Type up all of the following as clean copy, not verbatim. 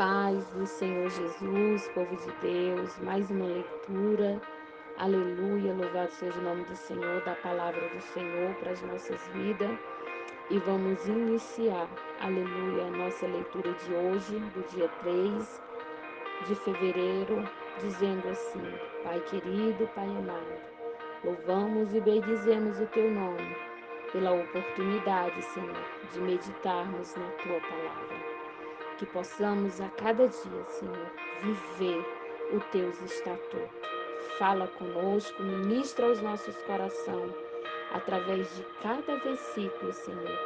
Paz do Senhor Jesus, povo de Deus, mais uma leitura, aleluia, louvado seja o nome do Senhor, da palavra do Senhor para as nossas vidas. E vamos iniciar, aleluia, a nossa leitura de hoje, do dia 3 de fevereiro, dizendo assim: Pai querido, Pai amado, louvamos e bendizemos o teu nome pela oportunidade, Senhor, de meditarmos na tua palavra. Que possamos a cada dia, Senhor, viver os teus estatutos. Fala conosco, ministra aos nossos corações, através de cada versículo, Senhor,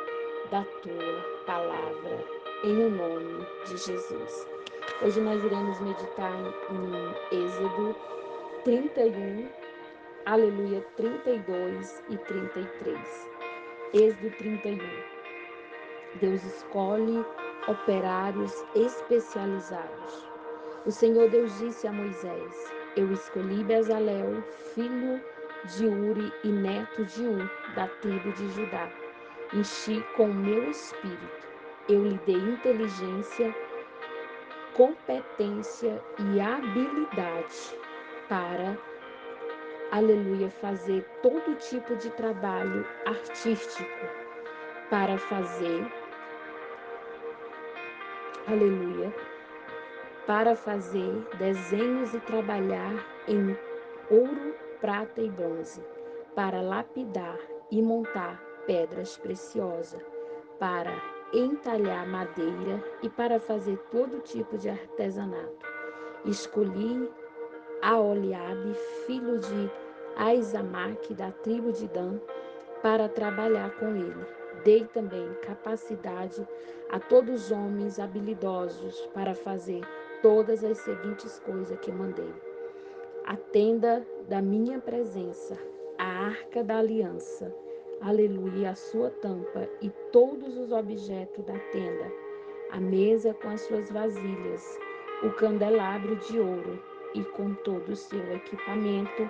da tua palavra, em o nome de Jesus. Hoje nós iremos meditar em Êxodo 31, aleluia, 32 e 33. Êxodo 31. Deus escolhe operários especializados. O Senhor Deus disse a Moisés: Eu escolhi Bezalel, filho de Uri e neto de Ur, da tribo de Judá. Enchi com o meu espírito. Eu lhe dei inteligência, competência e habilidade para, aleluia, fazer todo tipo de trabalho artístico, para fazer, aleluia, para fazer desenhos e trabalhar em ouro, prata e bronze, para lapidar e montar pedras preciosas, para entalhar madeira e para fazer todo tipo de artesanato. Escolhi Aholiabe, filho de Aizamaque, da tribo de Dan, para trabalhar com ele. Dei também capacidade a todos os homens habilidosos para fazer todas as seguintes coisas que mandei: a tenda da minha presença, a arca da aliança, aleluia, a sua tampa e todos os objetos da tenda, a mesa com as suas vasilhas, o candelabro de ouro e com todo o seu equipamento,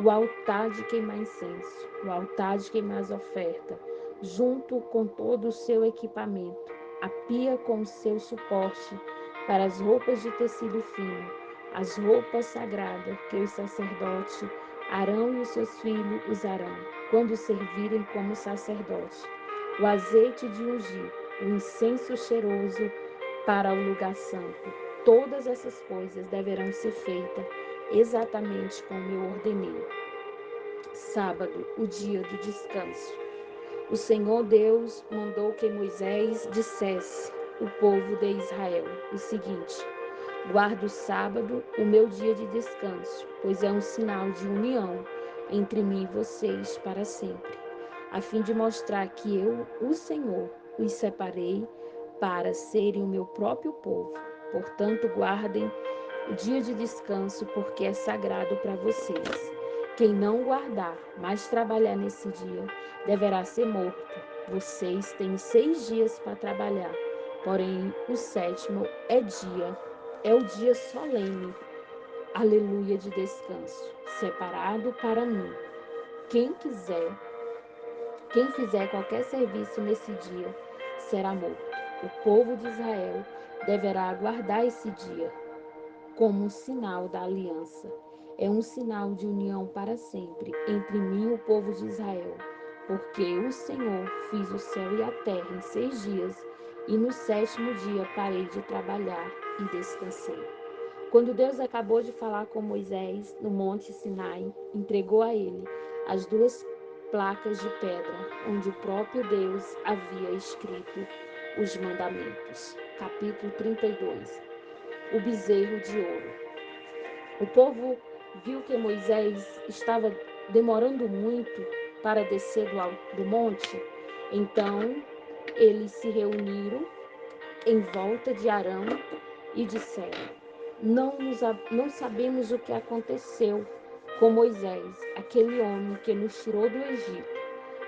o altar de queimar incenso, o altar de queimar as ofertas, junto com todo o seu equipamento, a pia com o seu suporte para as roupas de tecido fino, as roupas sagradas que os sacerdotes Arão e os seus filhos usarão quando servirem como sacerdote, o azeite de ungir, o incenso cheiroso para o lugar santo. Todas essas coisas deverão ser feitas exatamente como eu ordenei. Sábado, o dia do descanso. O Senhor Deus mandou que Moisés dissesse ao povo de Israel o seguinte: Guarda o sábado, o meu dia de descanso, pois é um sinal de união entre mim e vocês para sempre, a fim de mostrar que eu, o Senhor, os separei para serem o meu próprio povo. Portanto, guardem o dia de descanso, porque é sagrado para vocês. Quem não guardar, mas trabalhar nesse dia, deverá ser morto. Vocês têm 6 dias para trabalhar, porém o sétimo é o dia solene, aleluia, de descanso, separado para mim. Quem quiser, quem fizer qualquer serviço nesse dia, será morto. O povo de Israel deverá guardar esse dia como um sinal da aliança. É um sinal de união para sempre entre mim e o povo de Israel, porque o Senhor fez o céu e a terra em 6 dias, e no sétimo dia parei de trabalhar e descansei. Quando Deus acabou de falar com Moisés no Monte Sinai, entregou a ele as 2 placas de pedra, onde o próprio Deus havia escrito os mandamentos. Capítulo 32. O bezerro de ouro. O povo viu que Moisés estava demorando muito para descer do monte, então eles se reuniram em volta de Arão e disseram: não sabemos o que aconteceu com Moisés, aquele homem que nos tirou do Egito.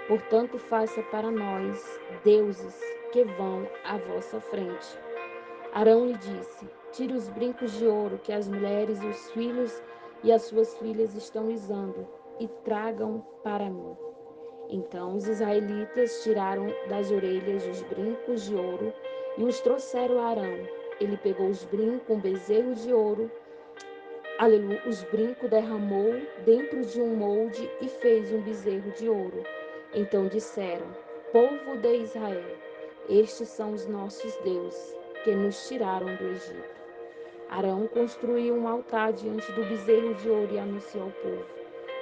Portanto, faça para nós deuses que vão à vossa frente. Arão lhe disse: Tire os brincos de ouro que as mulheres, os filhos e as suas filhas estão usando e tragam para mim. Então os israelitas tiraram das orelhas os brincos de ouro e os trouxeram a Arão. Ele pegou os brincos, um bezerro de ouro, aleluia, os brincos derramou dentro de um molde e fez um bezerro de ouro. Então disseram: Povo de Israel, estes são os nossos deuses que nos tiraram do Egito. Arão construiu um altar diante do bezerro de ouro e anunciou ao povo: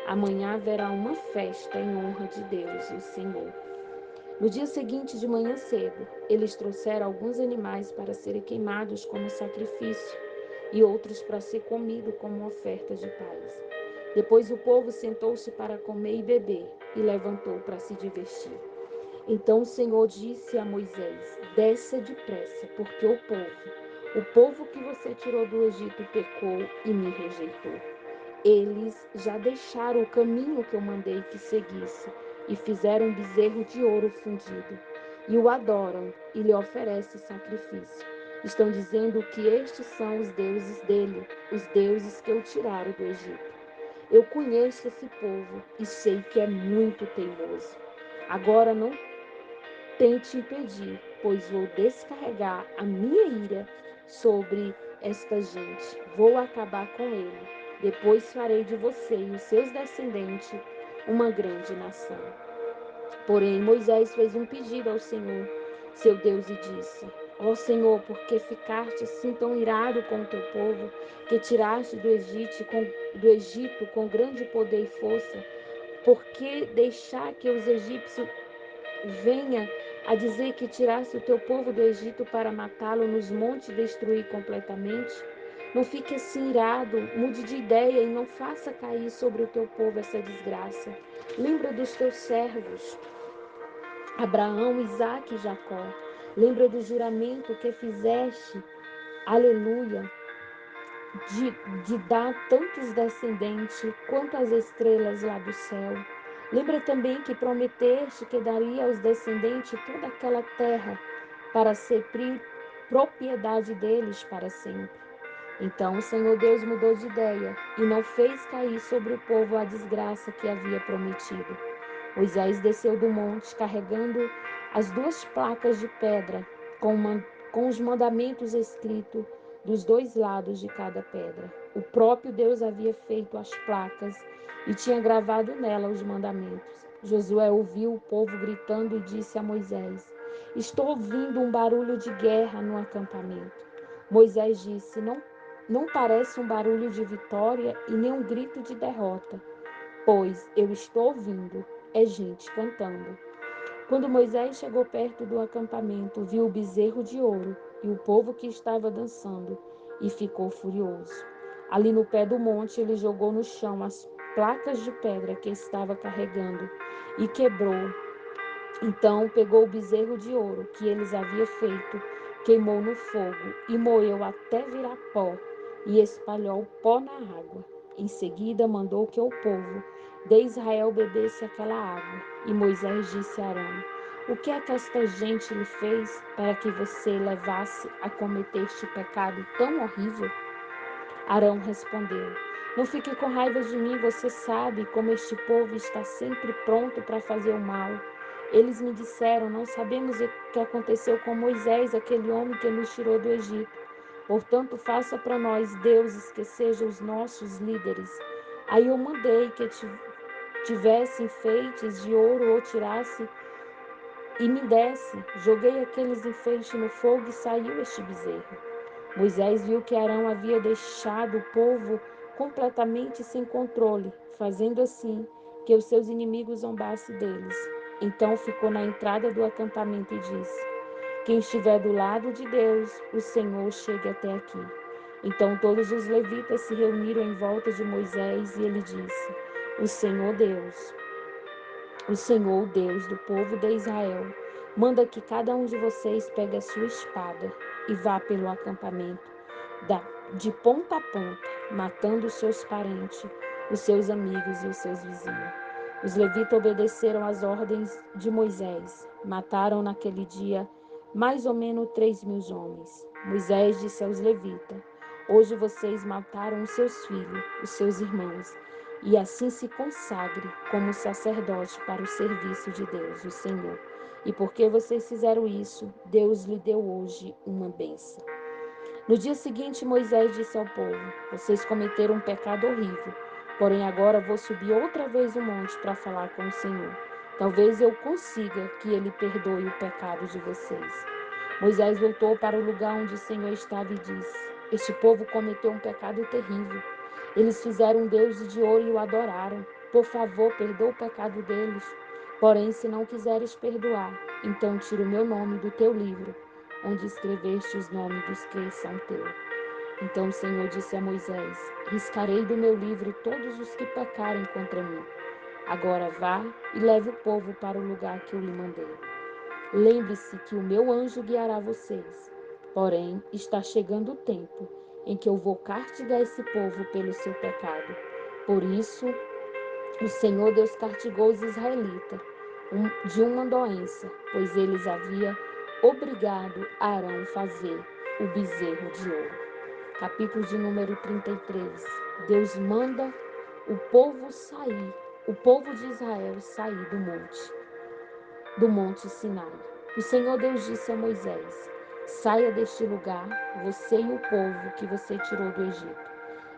Amanhã haverá uma festa em honra de Deus, o Senhor. No dia seguinte, de manhã cedo, eles trouxeram alguns animais para serem queimados como sacrifício e outros para ser comido como oferta de paz. Depois o povo sentou-se para comer e beber e levantou para se divertir. Então o Senhor disse a Moisés: Desça depressa, porque o povo que você tirou do Egito pecou e me rejeitou. Eles já deixaram o caminho que eu mandei que seguisse e fizeram um bezerro de ouro fundido. E o adoram e lhe oferecem sacrifício. Estão dizendo que estes são os deuses dele, os deuses que o tiraram do Egito. Eu conheço esse povo e sei que é muito teimoso. Agora não tente impedir, pois vou descarregar a minha ira sobre esta gente. Vou acabar com ele. Depois farei de você e os seus descendentes uma grande nação. Porém, Moisés fez um pedido ao Senhor, seu Deus, e disse: Ó Senhor, por que ficaste assim tão irado com o teu povo, que tiraste do Egito com grande poder e força? Por que deixar que os egípcios venha a dizer que tirasse o teu povo do Egito para matá-lo nos montes e destruir completamente? Não fique assim irado, mude de ideia e não faça cair sobre o teu povo essa desgraça. Lembra dos teus servos, Abraão, Isaque e Jacó. Lembra do juramento que fizeste, aleluia, de dar tantos descendentes quanto as estrelas lá do céu. Lembra também que prometeste que daria aos descendentes toda aquela terra para ser propriedade deles para sempre. Então o Senhor Deus mudou de ideia e não fez cair sobre o povo a desgraça que havia prometido. Moisés desceu do monte carregando as duas placas de pedra com os mandamentos escritos dos dois lados de cada pedra. O próprio Deus havia feito as placas e tinha gravado nela os mandamentos. Josué ouviu o povo gritando e disse a Moisés: Estou ouvindo um barulho de guerra no acampamento. Moisés disse: Não parece um barulho de vitória e nem um grito de derrota, pois eu estou ouvindo é gente cantando. Quando Moisés chegou perto do acampamento, viu o bezerro de ouro e o povo que estava dançando e ficou furioso. Ali no pé do monte, ele jogou no chão as placas de pedra que estava carregando e quebrou. Então pegou o bezerro de ouro que eles haviam feito, queimou no fogo e moeu até virar pó e espalhou o pó na água. Em seguida mandou que o povo de Israel bebesse aquela água. E Moisés disse a Arão: O que é que esta gente lhe fez para que você levasse a cometer este pecado tão horrível? Arão respondeu: Não fique com raiva de mim, você sabe como este povo está sempre pronto para fazer o mal. Eles me disseram: Não sabemos o que aconteceu com Moisés, aquele homem que nos tirou do Egito. Portanto, faça para nós deuses que sejam os nossos líderes. Aí eu mandei que tivesse enfeites de ouro ou tirasse e me desse. Joguei aqueles enfeites no fogo e saiu este bezerro. Moisés viu que Arão havia deixado o povo completamente sem controle, fazendo assim que os seus inimigos zombassem deles. Então ficou na entrada do acampamento e disse: Quem estiver do lado de Deus, o Senhor chegue até aqui. Então todos os levitas se reuniram em volta de Moisés e ele disse: O Senhor, o Deus do povo de Israel, manda que cada um de vocês pegue a sua espada e vá pelo acampamento, de ponta a ponta, matando os seus parentes, os seus amigos e os seus vizinhos. Os levitas obedeceram às ordens de Moisés. Mataram naquele dia mais ou menos 3.000 homens. Moisés disse aos levitas: Hoje vocês mataram os seus filhos, os seus irmãos, e assim se consagre como sacerdote para o serviço de Deus, o Senhor. E porque vocês fizeram isso, Deus lhe deu hoje uma bênção. No dia seguinte, Moisés disse ao povo: Vocês cometeram um pecado horrível. Porém, agora vou subir outra vez o monte para falar com o Senhor. Talvez eu consiga que ele perdoe o pecado de vocês. Moisés voltou para o lugar onde o Senhor estava e disse: Este povo cometeu um pecado terrível. Eles fizeram um Deus de ouro e o adoraram. Por favor, perdoa o pecado deles. Porém, se não quiseres perdoar, então tira o meu nome do teu livro, onde escreveste os nomes dos que são teus. Então o Senhor disse a Moisés: Riscarei do meu livro todos os que pecarem contra mim. Agora vá e leve o povo para o lugar que eu lhe mandei. Lembre-se que o meu anjo guiará vocês. Porém, está chegando o tempo em que eu vou castigar esse povo pelo seu pecado. Por isso, o Senhor Deus castigou os israelitas de uma doença, pois eles haviam obrigado Arão a fazer o bezerro de ouro. Capítulo de número 33. Deus manda o povo de Israel sair do monte Sinai. O Senhor Deus disse a Moisés: Saia deste lugar, você e o povo que você tirou do Egito,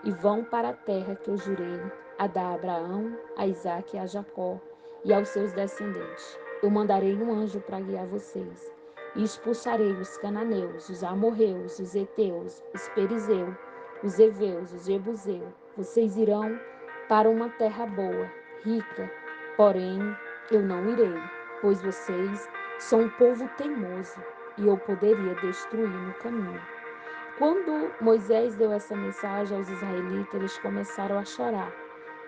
e vão para a terra que eu jurei a dar a Abraão, a Isaque e a Jacó e aos seus descendentes. Eu mandarei um anjo para guiar vocês, e expulsarei os cananeus, os amorreus, os heteus, os perizeus, os heveus, os jebuseus. Vocês irão para uma terra boa, rica, porém eu não irei, pois vocês são um povo teimoso e eu poderia destruir no caminho. Quando Moisés deu essa mensagem aos israelitas, eles começaram a chorar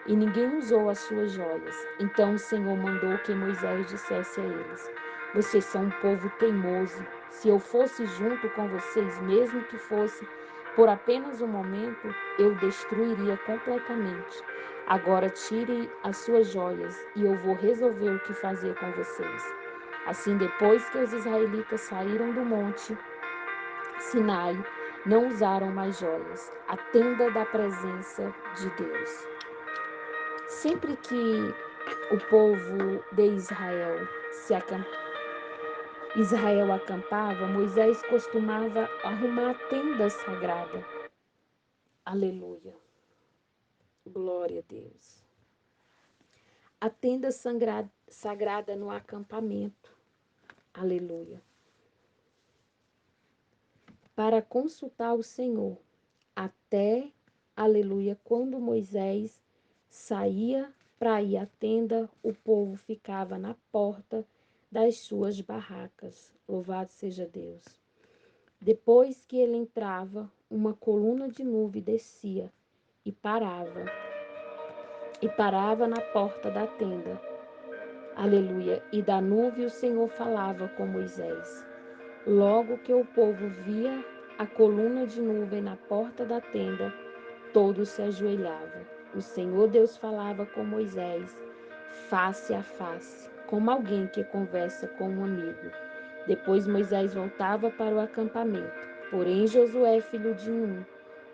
e ninguém usou as suas joias. Então o Senhor mandou que Moisés dissesse a eles: Vocês são um povo teimoso. Se eu fosse junto com vocês, mesmo que fosse por apenas um momento, eu destruiria completamente. Agora tire as suas joias e eu vou resolver o que fazer com vocês. Assim, depois que os israelitas saíram do monte Sinai, não usaram mais joias. A tenda da presença de Deus. Sempre que o povo de Israel acampava, Moisés costumava arrumar a tenda sagrada. Aleluia. Glória a Deus. A tenda sagrada no acampamento. Aleluia. Para consultar o Senhor. Até, aleluia, quando Moisés saía para ir à tenda, o povo ficava na porta das suas barracas. Louvado seja Deus. Depois que ele entrava, uma coluna de nuvem descia e parava na porta da tenda. Aleluia. E da nuvem o Senhor falava com Moisés. Logo que o povo via a coluna de nuvem na porta da tenda, todos se ajoelhavam. O Senhor Deus falava com Moisés, face a face, como alguém que conversa com um amigo. Depois Moisés voltava para o acampamento. Porém, Josué, filho de Nun,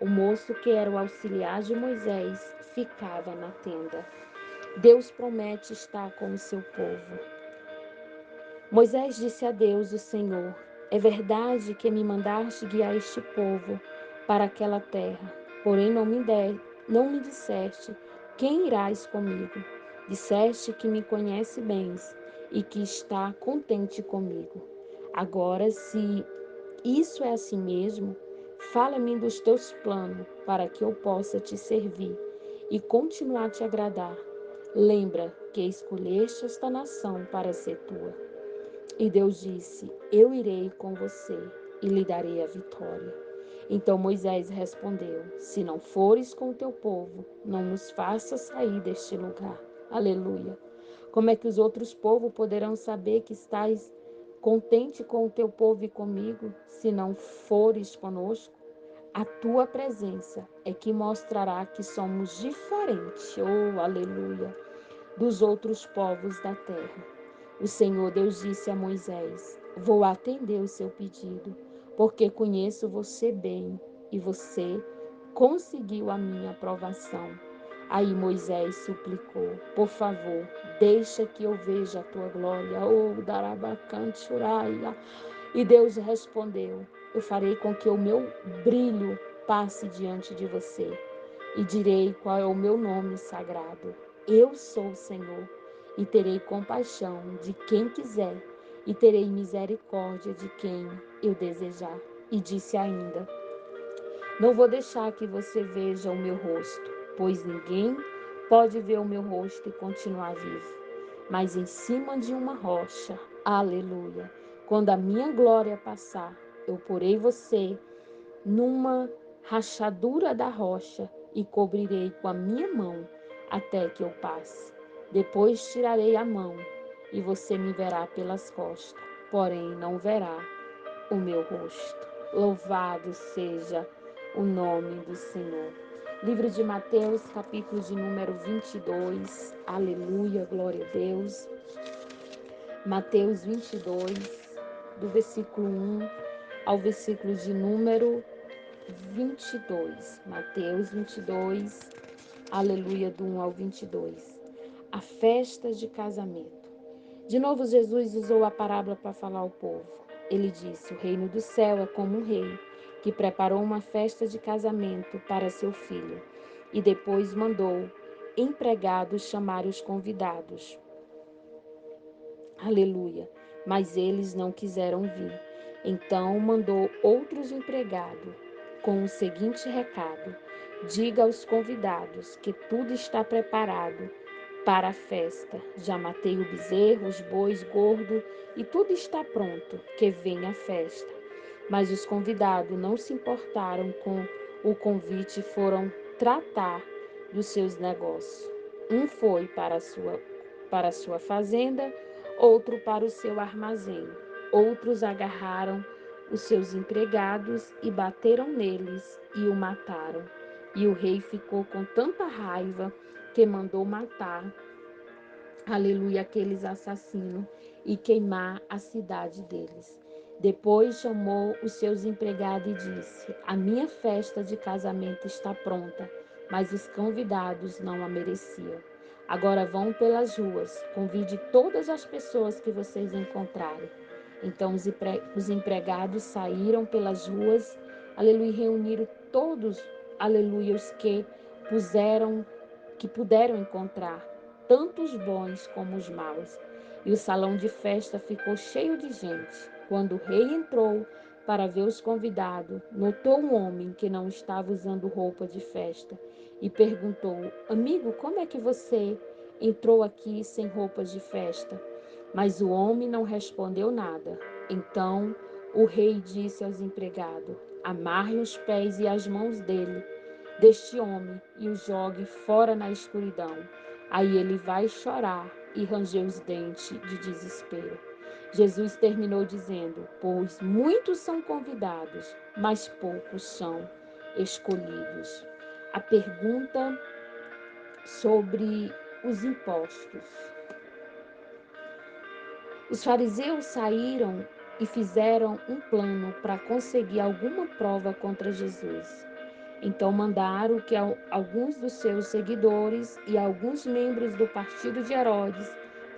o moço que era o auxiliar de Moisés, ficava na tenda. Deus promete estar com o seu povo. Moisés disse a Deus, o Senhor: É verdade que me mandaste guiar este povo para aquela terra, porém não me disseste quem irás comigo. Disseste que me conhece bem e que está contente comigo. Agora, se isso é assim mesmo, fala-me dos teus planos para que eu possa te servir e continuar a te agradar. Lembra que escolheste esta nação para ser tua. E Deus disse: Eu irei com você e lhe darei a vitória. Então Moisés respondeu: Se não fores com o teu povo, não nos faças sair deste lugar. Aleluia. Como é que os outros povos poderão saber que estás contente com o teu povo e comigo, se não fores conosco? A tua presença é que mostrará que somos diferentes, oh aleluia, dos outros povos da terra. O Senhor Deus disse a Moisés: Vou atender o seu pedido, porque conheço você bem e você conseguiu a minha aprovação. Aí Moisés suplicou: Por favor, deixa que eu veja a tua glória. Oh, darabacante uraia. E Deus respondeu: eu farei com que o meu brilho passe diante de você e direi qual é o meu nome sagrado. Eu sou o Senhor e terei compaixão de quem quiser e terei misericórdia de quem eu desejar. E disse ainda: não vou deixar que você veja o meu rosto, pois ninguém pode ver o meu rosto e continuar vivo. Mas em cima de uma rocha, aleluia, quando a minha glória passar, eu porei você numa rachadura da rocha e cobrirei com a minha mão até que eu passe. Depois tirarei a mão e você me verá pelas costas, porém não verá o meu rosto. Louvado seja o nome do Senhor. Livro de Mateus, capítulo de número 22. Aleluia, glória a Deus. Mateus 22, do versículo 1 ao versículo de número 22. Mateus 22, aleluia, do 1 ao 22. A festa de casamento. De novo, Jesus usou a parábola para falar ao povo. Ele disse: o reino do céu é como um rei que preparou uma festa de casamento para seu filho e depois mandou empregados chamar os convidados. Aleluia. Mas eles não quiseram vir. Então mandou outros empregados com o seguinte recado: diga aos convidados que tudo está preparado para a festa. Já matei o bezerro, os bois gordos e tudo está pronto, que venha a festa. Mas os convidados não se importaram com o convite e foram tratar dos seus negócios. Um foi para a sua fazenda, outro para o seu armazém. Outros agarraram os seus empregados e bateram neles e o mataram. E o rei ficou com tanta raiva que mandou matar, aleluia, aqueles assassinos e queimar a cidade deles. Depois chamou os seus empregados e disse: a minha festa de casamento está pronta, mas os convidados não a mereciam. Agora vão pelas ruas, convide todas as pessoas que vocês encontrarem. Então os empregados saíram pelas ruas, aleluia, e reuniram todos, aleluia, os que puderam encontrar, tanto os bons como os maus. E o salão de festa ficou cheio de gente. Quando o rei entrou para ver os convidados, notou um homem que não estava usando roupa de festa e perguntou: amigo, como é que você entrou aqui sem roupas de festa? Mas o homem não respondeu nada. Então o rei disse aos empregados: amarre os pés e as mãos deste homem e o jogue fora na escuridão. Aí ele vai chorar e ranger os dentes de desespero. Jesus terminou dizendo: pois muitos são convidados, mas poucos são escolhidos. A pergunta sobre os impostos. Os fariseus saíram e fizeram um plano para conseguir alguma prova contra Jesus. Então mandaram que alguns dos seus seguidores e alguns membros do partido de Herodes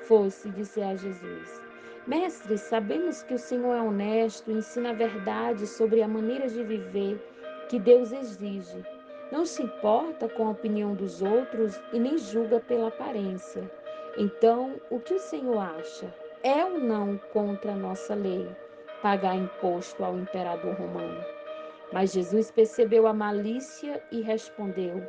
fossem dizer a Jesus: mestre, sabemos que o Senhor é honesto e ensina a verdade sobre a maneira de viver que Deus exige. Não se importa com a opinião dos outros e nem julga pela aparência. Então, o que o Senhor acha? É ou não contra a nossa lei pagar imposto ao imperador romano? Mas Jesus percebeu a malícia e respondeu: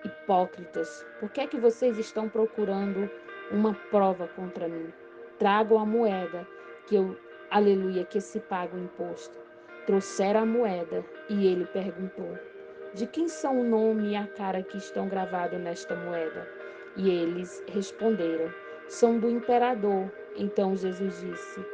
hipócritas, por que é que vocês estão procurando uma prova contra mim? Tragam a moeda aleluia, que se paga o imposto. Trouxeram a moeda e ele perguntou: de quem são o nome e a cara que estão gravados nesta moeda? E eles responderam: são do imperador. Então Jesus disse: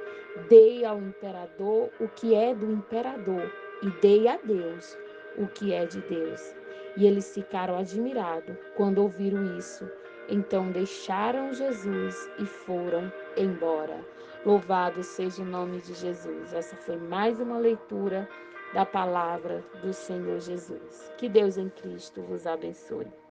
dei ao imperador o que é do imperador e dei a Deus o que é de Deus. E eles ficaram admirados quando ouviram isso. Então deixaram Jesus e foram embora. Louvado seja o nome de Jesus. Essa foi mais uma leitura da palavra do Senhor Jesus. Que Deus em Cristo vos abençoe.